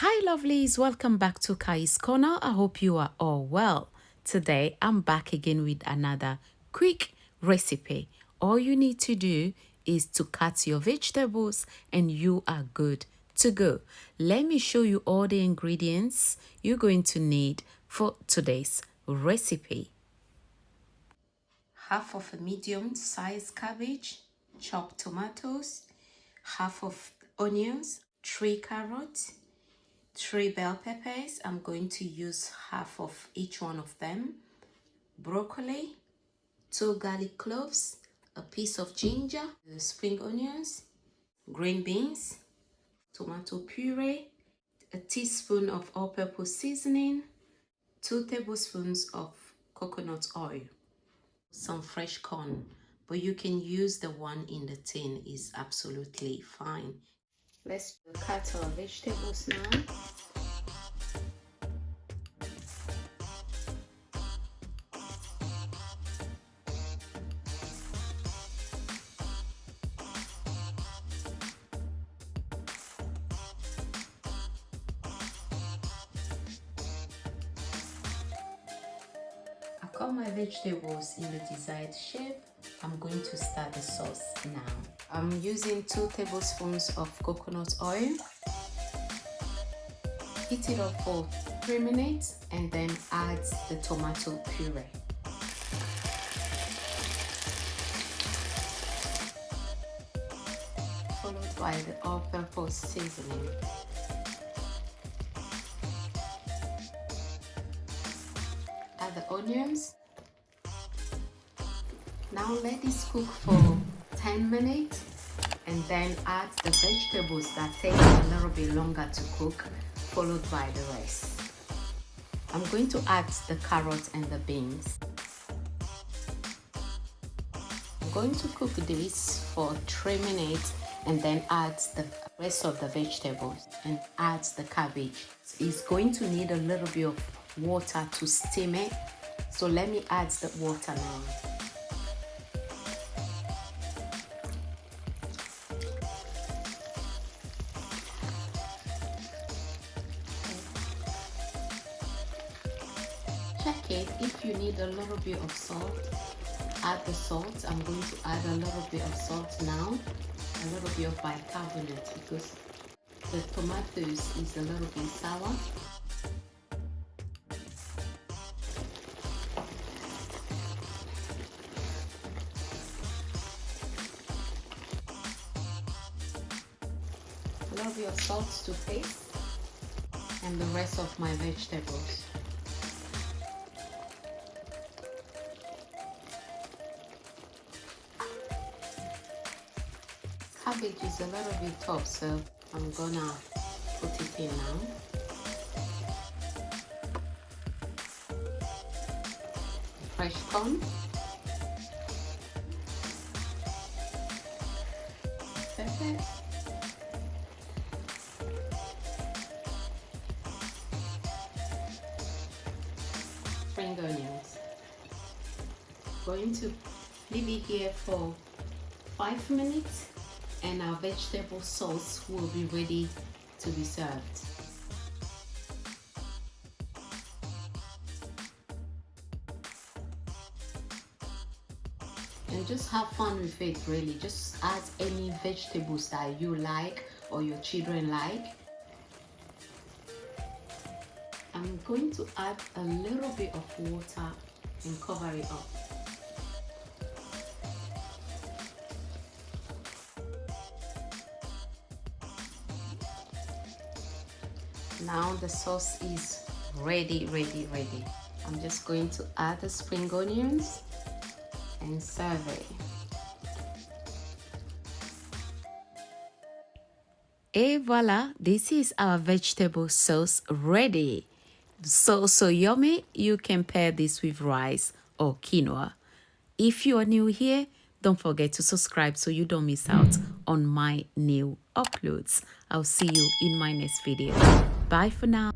Hi lovelies, welcome back to Kai's Corner. I hope you are all well. Today I'm back again with another quick recipe. All you need to do is to cut your vegetables and you are good to go. Let me show you all the ingredients you're going to need for today's recipe. Half of a medium-sized cabbage, chopped tomatoes, half of onions, 3 carrots, 3 bell peppers. I'm going to use half of each one of them. Broccoli, 2 garlic cloves, a piece of ginger, spring onions, green beans, tomato puree, a teaspoon of all-purpose seasoning, 2 tablespoons of coconut oil, some fresh corn, but you can use the one in the tin, is absolutely fine. Let's cut our vegetables now. I cut my vegetables in the desired shape. I'm going to start the sauce now. I'm using 2 tablespoons of coconut oil. Heat it up for 3 minutes and then add the tomato puree. Followed by the all-purpose seasoning. Add the onions. Now let this cook for 10 minutes and then add the vegetables that take a little bit longer to cook, followed by the rest. I'm going to add the carrots and the beans. I'm going to cook this for 3 minutes and then add the rest of the vegetables and add the cabbage. It's going to need a little bit of water to steam it, so let me add the water now. Check it. If you need a little bit of salt, add the salt. I'm going to add a little bit of salt now, a little bit of bicarbonate because the tomatoes is a little bit sour. A little bit of salt to taste and the rest of my vegetables. Cabbage is a little bit tough, so I'm gonna put it in now. Fresh corn, pepper, spring onions. Going to leave it here for 5 minutes and our vegetable sauce will be ready to be served. And just have fun with it, really. Just add any vegetables that you like or your children like. I'm going to add a little bit of water and cover it up. Now the sauce is ready. I'm just going to add the spring onions and serve it. Et voila, this is our vegetable sauce ready. So yummy. You can pair this with rice or quinoa. If you are new here, don't forget to subscribe so you don't miss out on my new uploads. I'll see you in my next video. Bye for now.